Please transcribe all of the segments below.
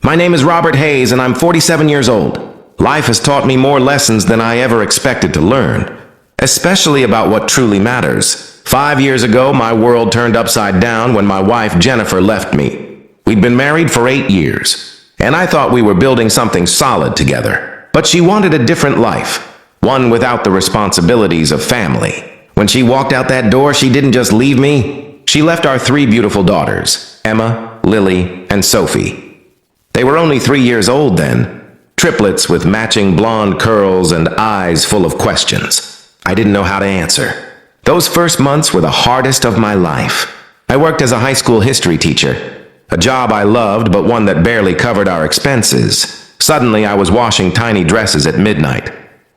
My name is Robert Hayes, and I'm 47 years old. Life has taught me more lessons than I ever expected to learn, especially about what truly matters. 5 years ago, my world turned upside down when my wife Jennifer left me. We'd been married for 8 years, and I thought we were building something solid together. But she wanted a different life, one without the responsibilities of family. When she walked out that door, she didn't just leave me. She left our 3 beautiful daughters, Emma, Lily, and Sophie. They were only 3 years old then, triplets with matching blonde curls and eyes full of questions I didn't know how to answer. Those first months were the hardest of my life. I worked as a high school history teacher, a job I loved but one that barely covered our expenses. Suddenly, I was washing tiny dresses at midnight,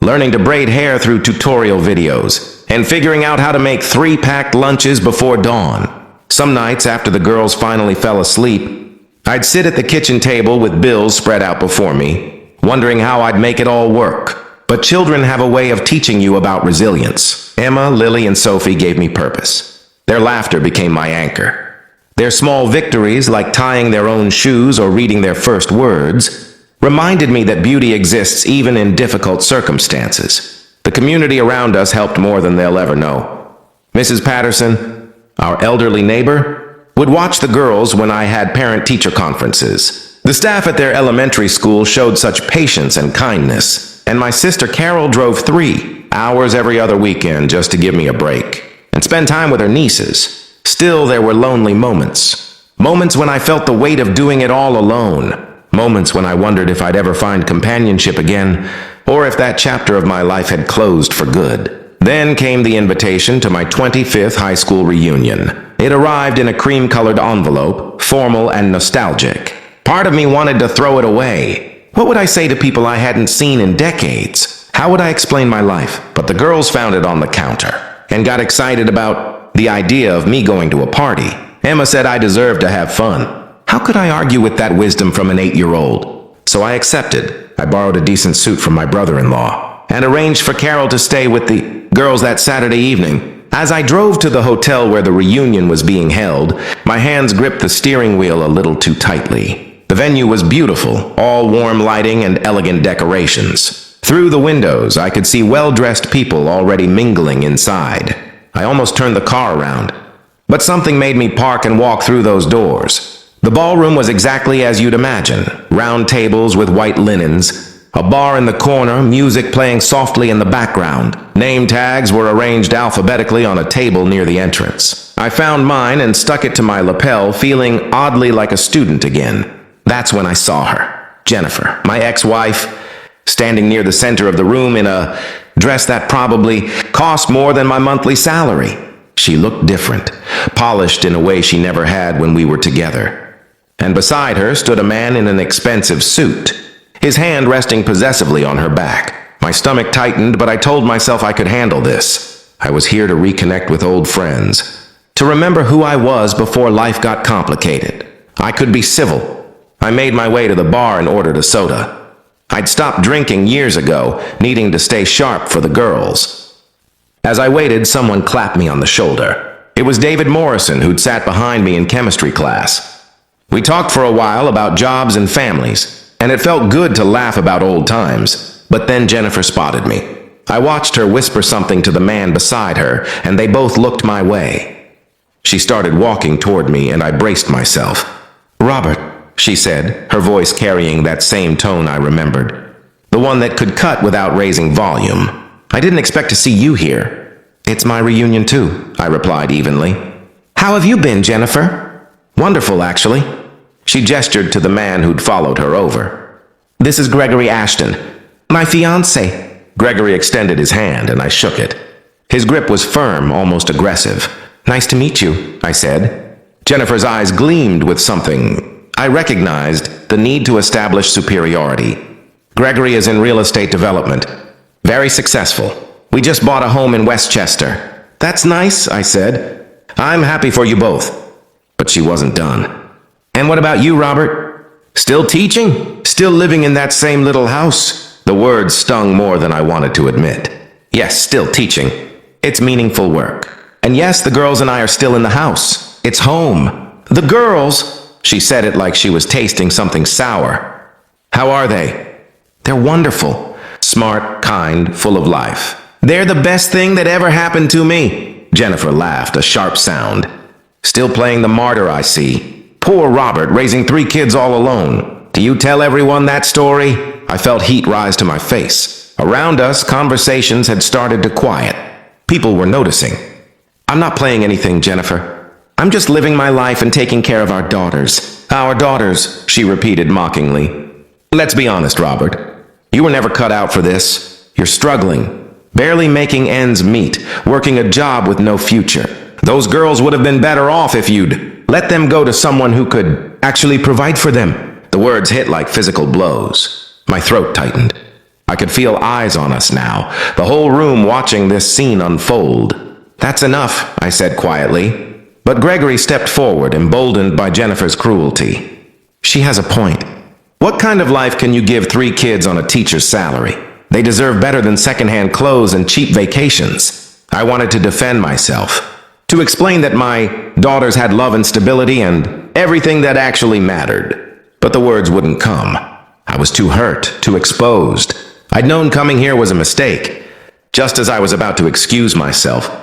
learning to braid hair through tutorial videos, and figuring out how to make 3 packed lunches before dawn. Some nights, after the girls finally fell asleep, I'd sit at the kitchen table with bills spread out before me, wondering how I'd make it all work. But children have a way of teaching you about resilience. Emma, Lily, and Sophie gave me purpose. Their laughter became my anchor. Their small victories, like tying their own shoes or reading their first words, reminded me that beauty exists even in difficult circumstances. The community around us helped more than they'll ever know. Mrs. Patterson, our elderly neighbor, would watch the girls when I had parent-teacher conferences. The staff at their elementary school showed such patience and kindness, and my sister Carol drove 3 hours every other weekend just to give me a break and spend time with her nieces. Still, there were lonely moments. Moments when I felt the weight of doing it all alone. Moments when I wondered if I'd ever find companionship again, or if that chapter of my life had closed for good. Then came the invitation to my 25th high school reunion. It arrived in a cream-colored envelope, formal and nostalgic. Part of me wanted to throw it away. What would I say to people I hadn't seen in decades? How would I explain my life? But the girls found it on the counter and got excited about the idea of me going to a party. Emma said I deserved to have fun. How could I argue with that wisdom from an 8-year-old? So I accepted. I borrowed a decent suit from my brother-in-law and arranged for Carol to stay with the girls that Saturday evening. As I drove to the hotel where the reunion was being held, my hands gripped the steering wheel a little too tightly. The venue was beautiful, all warm lighting and elegant decorations. Through the windows, I could see well-dressed people already mingling inside. I almost turned the car around, but something made me park and walk through those doors. The ballroom was exactly as you'd imagine, round tables with white linens, a bar in the corner, music playing softly in the background. Name tags were arranged alphabetically on a table near the entrance. I found mine and stuck it to my lapel, feeling oddly like a student again. That's when I saw her, Jennifer, my ex-wife, standing near the center of the room in a dress that probably cost more than my monthly salary. She looked different, polished in a way she never had when we were together. And beside her stood a man in an expensive suit, his hand resting possessively on her back. My stomach tightened, but I told myself I could handle this. I was here to reconnect with old friends, to remember who I was before life got complicated. I could be civil. I made my way to the bar and ordered a soda. I'd stopped drinking years ago, needing to stay sharp for the girls. As I waited, someone clapped me on the shoulder. It was David Morrison, who'd sat behind me in chemistry class. We talked for a while about jobs and families, and it felt good to laugh about old times. But then Jennifer spotted me. I watched her whisper something to the man beside her, and they both looked my way. She started walking toward me, and I braced myself. "Robert," she said, her voice carrying that same tone I remembered, the one that could cut without raising volume. "I didn't expect to see you here." "It's my reunion too," I replied evenly. "How have you been, Jennifer?" "Wonderful, actually." She gestured to the man who'd followed her over. "This is Gregory Ashton, my fiancé." Gregory extended his hand, and I shook it. His grip was firm, almost aggressive. "Nice to meet you," I said. Jennifer's eyes gleamed with something. I recognized the need to establish superiority. "Gregory is in real estate development. Very successful. We just bought a home in Westchester." "That's nice," I said. "I'm happy for you both." But she wasn't done. "And what about you, Robert? Still teaching? Still living in that same little house?" The words stung more than I wanted to admit. "Yes, still teaching. It's meaningful work. And yes, the girls and I are still in the house. It's home." "The girls?" She said it like she was tasting something sour. How are they? They're wonderful. Smart, kind, full of life. They're the best thing that ever happened to me. Jennifer laughed, a sharp sound. Still playing the martyr, I see. Poor Robert, raising 3 kids all alone. Do you tell everyone that story? I felt heat rise to my face. Around us, conversations had started to quiet. People were noticing. I'm not playing anything, Jennifer. I'm just living my life and taking care of our daughters. Our daughters, she repeated mockingly. Let's be honest, Robert. You were never cut out for this. You're struggling, barely making ends meet, working a job with no future. Those girls would have been better off if you'd let them go to someone who could actually provide for them. The words hit like physical blows. My throat tightened. I could feel eyes on us now, the whole room watching this scene unfold. That's enough, I said quietly. But Gregory stepped forward, emboldened by Jennifer's cruelty. She has a point. What kind of life can you give 3 kids on a teacher's salary? They deserve better than secondhand clothes and cheap vacations. I wanted to defend myself, to explain that my daughters had love and stability and everything that actually mattered. But the words wouldn't come. I was too hurt, too exposed. I'd known coming here was a mistake. Just as I was about to excuse myself,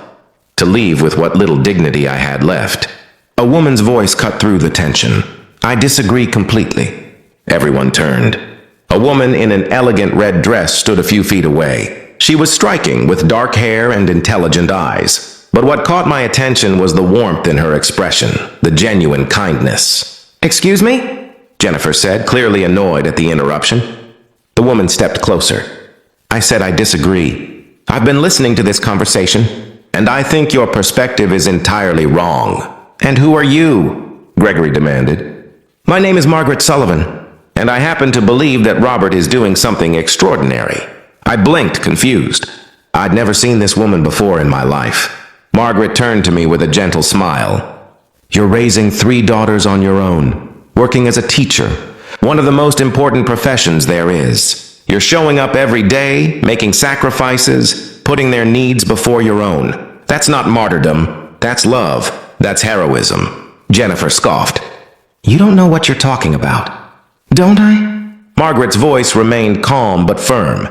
to leave with what little dignity I had left, a woman's voice cut through the tension. I disagree completely. Everyone turned. A woman in an elegant red dress stood a few feet away. She was striking, with dark hair and intelligent eyes. But what caught my attention was the warmth in her expression, the genuine kindness. Excuse me? Jennifer said, clearly annoyed at the interruption. The woman stepped closer. I said I disagree. I've been listening to this conversation, and I think your perspective is entirely wrong. And who are you? Gregory demanded. My name is Margaret Sullivan, and I happen to believe that Robert is doing something extraordinary. I blinked, confused. I'd never seen this woman before in my life. Margaret turned to me with a gentle smile. You're raising 3 daughters on your own, working as a teacher, one of the most important professions there is. You're showing up every day, making sacrifices, putting their needs before your own. That's not martyrdom. That's love. That's heroism. Jennifer scoffed. You don't know what you're talking about. Don't I? Margaret's voice remained calm but firm.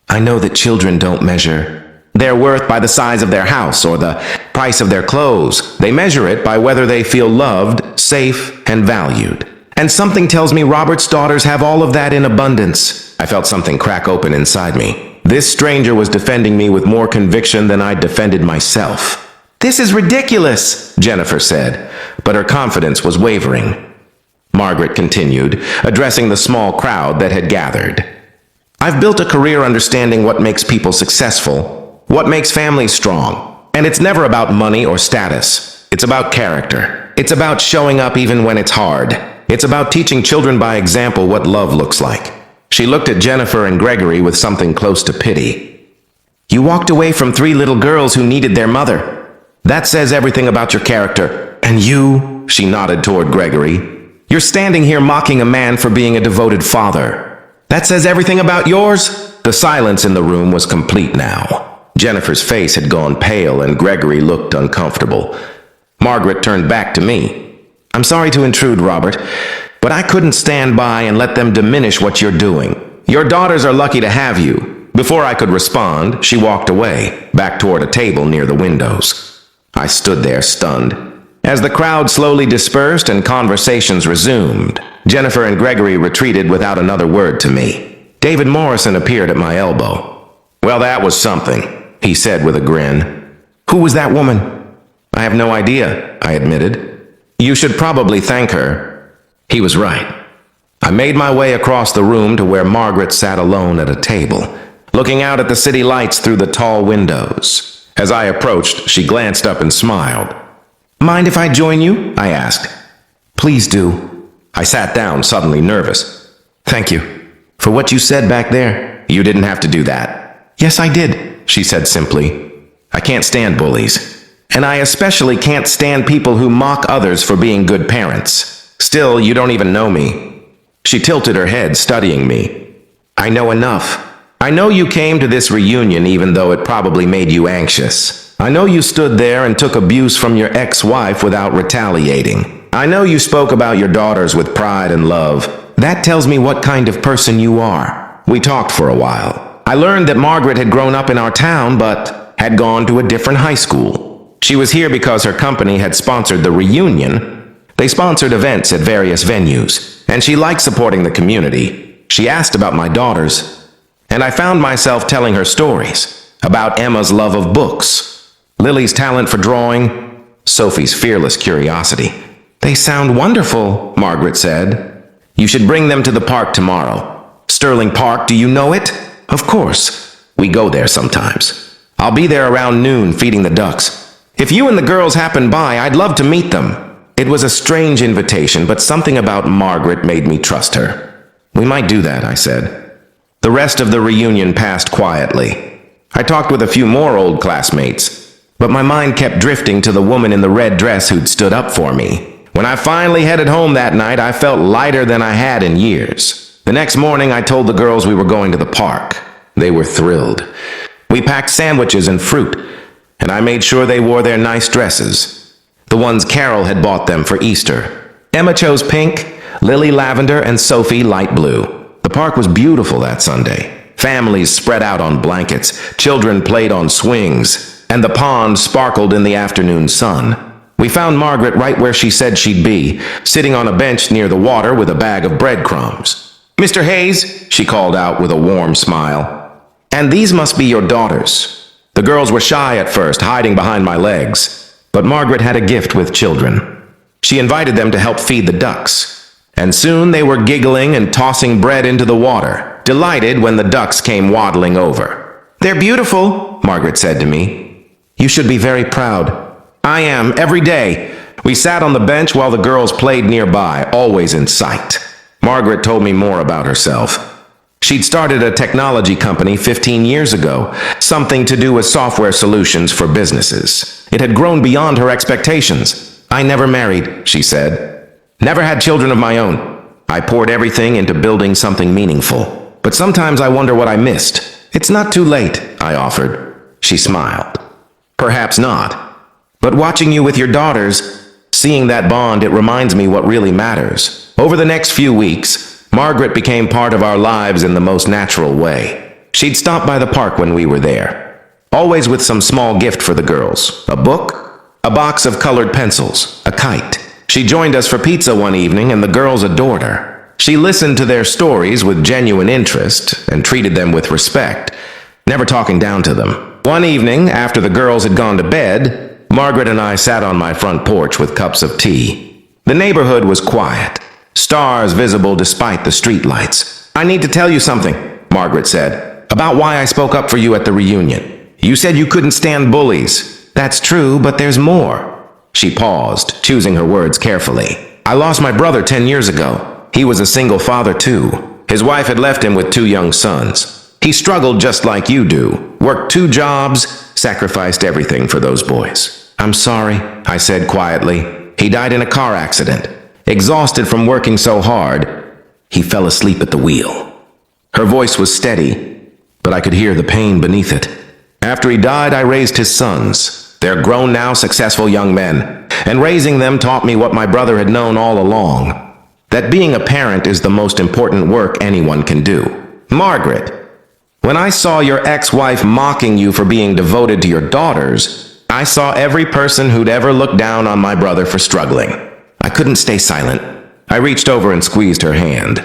I know that children don't measure their worth by the size of their house or the price of their clothes. They measure it by whether they feel loved, safe, and valued. And something tells me Robert's daughters have all of that in abundance. I felt something crack open inside me. This stranger was defending me with more conviction than I'd defended myself. This is ridiculous, Jennifer said, but her confidence was wavering. Margaret continued, addressing the small crowd that had gathered. I've built a career understanding what makes people successful, what makes families strong. And it's never about money or status. It's about character. It's about showing up even when it's hard. It's about teaching children by example what love looks like. She looked at Jennifer and Gregory with something close to pity. You walked away from 3 little girls who needed their mother. That says everything about your character. And you, she nodded toward Gregory, you're standing here mocking a man for being a devoted father. That says everything about yours? The silence in the room was complete now. Jennifer's face had gone pale and Gregory looked uncomfortable. Margaret turned back to me. I'm sorry to intrude, Robert, but I couldn't stand by and let them diminish what you're doing. Your daughters are lucky to have you. Before I could respond, she walked away, back toward a table near the windows. I stood there stunned. As the crowd slowly dispersed and conversations resumed, Jennifer and Gregory retreated without another word to me. David Morrison appeared at my elbow. Well, that was something, he said with a grin. Who was that woman? I have no idea, I admitted. You should probably thank her. He was right. I made my way across the room to where Margaret sat alone at a table, looking out at the city lights through the tall windows. As I approached, she glanced up and smiled. Mind if I join you? I asked. Please do. I sat down, suddenly nervous. Thank you. For what you said back there, you didn't have to do that. Yes, I did, she said simply. I can't stand bullies. And I especially can't stand people who mock others for being good parents. Still, you don't even know me. She tilted her head, studying me. I know enough. I know you came to this reunion even though it probably made you anxious. I know you stood there and took abuse from your ex-wife without retaliating. I know you spoke about your daughters with pride and love. That tells me what kind of person you are. We talked for a while. I learned that Margaret had grown up in our town, but had gone to a different high school. She was here because her company had sponsored the reunion. They sponsored events at various venues, and she liked supporting the community. She asked about my daughters, and I found myself telling her stories about Emma's love of books, Lily's talent for drawing, Sophie's fearless curiosity. They sound wonderful, Margaret said. You should bring them to the park tomorrow. Sterling Park, do you know it? Of course. We go there sometimes. I'll be there around noon feeding the ducks. If you and the girls happen by, I'd love to meet them. It was a strange invitation, but something about Margaret made me trust her. We might do that, I said. The rest of the reunion passed quietly. I talked with a few more old classmates, but my mind kept drifting to the woman in the red dress who'd stood up for me. When I finally headed home that night, I felt lighter than I had in years. The next morning, I told the girls we were going to the park. They were thrilled. We packed sandwiches and fruit, and I made sure they wore their nice dresses, the ones Carol had bought them for Easter. Emma chose pink, Lily lavender, and Sophie light blue. The park was beautiful that Sunday. Families spread out on blankets, children played on swings, and the pond sparkled in the afternoon sun. We found Margaret right where she said she'd be, sitting on a bench near the water with a bag of breadcrumbs. Mr. Hayes, she called out with a warm smile. And these must be your daughters. The girls were shy at first, hiding behind my legs. But Margaret had a gift with children. She invited them to help feed the ducks. And soon they were giggling and tossing bread into the water, delighted when the ducks came waddling over. They're beautiful, Margaret said to me. You should be very proud. I am, every day. We sat on the bench while the girls played nearby, always in sight. Margaret told me more about herself. She'd started a technology company 15 years ago, something to do with software solutions for businesses. It had grown beyond her expectations. I never married, she said. Never had children of my own. I poured everything into building something meaningful. But sometimes I wonder what I missed. It's not too late, I offered. She smiled. Perhaps not. But watching you with your daughters, seeing that bond, it reminds me what really matters. Over the next few weeks, Margaret became part of our lives in the most natural way. She'd stop by the park when we were there, always with some small gift for the girls. A book, a box of colored pencils, a kite. She joined us for pizza one evening and the girls adored her. She listened to their stories with genuine interest and treated them with respect, never talking down to them. One evening, after the girls had gone to bed, Margaret and I sat on my front porch with cups of tea. The neighborhood was quiet. Stars visible despite the streetlights. I need to tell you something, Margaret said, about why I spoke up for you at the reunion. You said you couldn't stand bullies. That's true, but there's more. She paused, choosing her words carefully. I lost my brother 10 years ago. He was a single father too. His wife had left him with 2 young sons. He struggled just like you do, worked 2 jobs, sacrificed everything for those boys. I'm sorry, I said quietly. He died in a car accident. Exhausted from working so hard, he fell asleep at the wheel. Her voice was steady, but I could hear the pain beneath it. After he died, I raised his sons. They're grown now, successful young men, and raising them taught me what my brother had known all along, that being a parent is the most important work anyone can do. Margaret, when I saw your ex-wife mocking you for being devoted to your daughters, I saw every person who'd ever looked down on my brother for struggling. I couldn't stay silent. I reached over and squeezed her hand.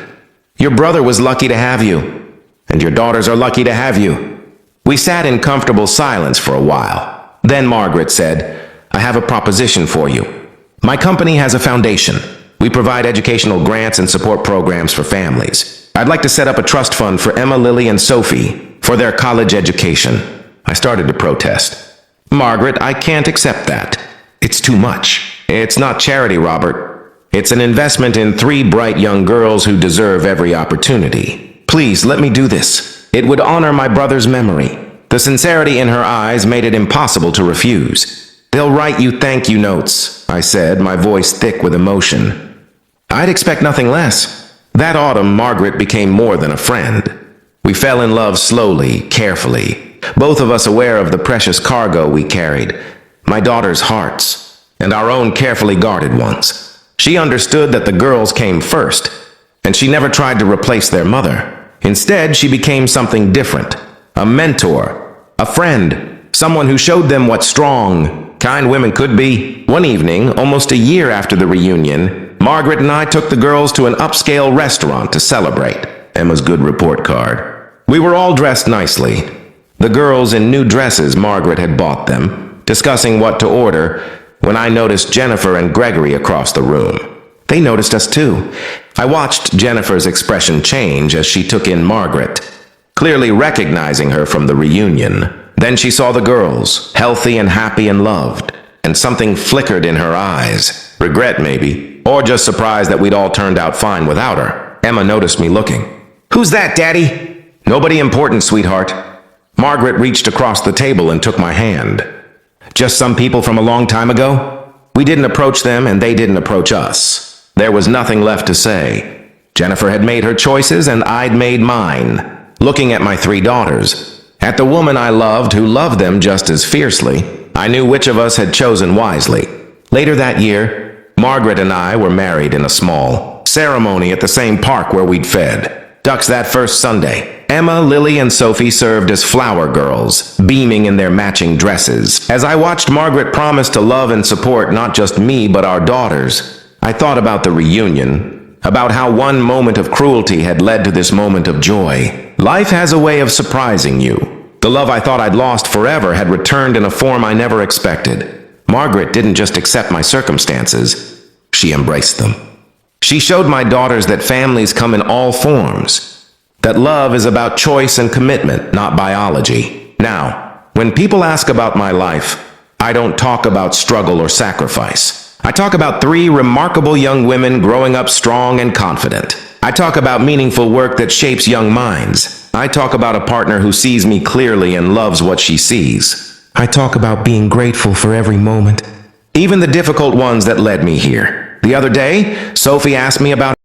Your brother was lucky to have you, and your daughters are lucky to have you. We sat in comfortable silence for a while. Then Margaret said, I have a proposition for you. My company has a foundation. We provide educational grants and support programs for families. I'd like to set up a trust fund for Emma, Lily, and Sophie for their college education. I started to protest. Margaret, I can't accept that. It's too much. It's not charity, Robert. It's an investment in 3 bright young girls who deserve every opportunity. Please, let me do this. It would honor my brother's memory. The sincerity in her eyes made it impossible to refuse. They'll write you thank you notes, I said, my voice thick with emotion. I'd expect nothing less. That autumn, Margaret became more than a friend. We fell in love slowly, carefully, both of us aware of the precious cargo we carried, my daughter's hearts, and our own carefully guarded ones. She understood that the girls came first, and she never tried to replace their mother. Instead, she became something different. A mentor, a friend, someone who showed them what strong, kind women could be. One evening, almost a year after the reunion, Margaret and I took the girls to an upscale restaurant to celebrate. Emma's good report card. We were all dressed nicely. The girls in new dresses Margaret had bought them, discussing what to order, when I noticed Jennifer and Gregory across the room. They noticed us too. I watched Jennifer's expression change as she took in Margaret, clearly recognizing her from the reunion. Then she saw the girls, healthy and happy and loved, and something flickered in her eyes. Regret, maybe, or just surprise that we'd all turned out fine without her. Emma noticed me looking. "Who's that, Daddy?" "Nobody important, sweetheart." Margaret reached across the table and took my hand. "Just some people from a long time ago? We didn't approach them and they didn't approach us." There was nothing left to say. Jennifer had made her choices and I'd made mine. Looking at my 3 daughters, at the woman I loved who loved them just as fiercely, I knew which of us had chosen wisely. Later that year, Margaret and I were married in a small ceremony at the same park where we'd fed ducks that first Sunday. Emma, Lily, and Sophie served as flower girls, beaming in their matching dresses. As I watched Margaret promise to love and support not just me but our daughters, I thought about the reunion, about how one moment of cruelty had led to this moment of joy. Life has a way of surprising you. The love I thought I'd lost forever had returned in a form I never expected. Margaret didn't just accept my circumstances, she embraced them. She showed my daughters that families come in all forms, that love is about choice and commitment, not biology. Now, when people ask about my life, I don't talk about struggle or sacrifice. I talk about 3 remarkable young women growing up strong and confident. I talk about meaningful work that shapes young minds. I talk about a partner who sees me clearly and loves what she sees. I talk about being grateful for every moment, even the difficult ones that led me here. The other day, Sophie asked me about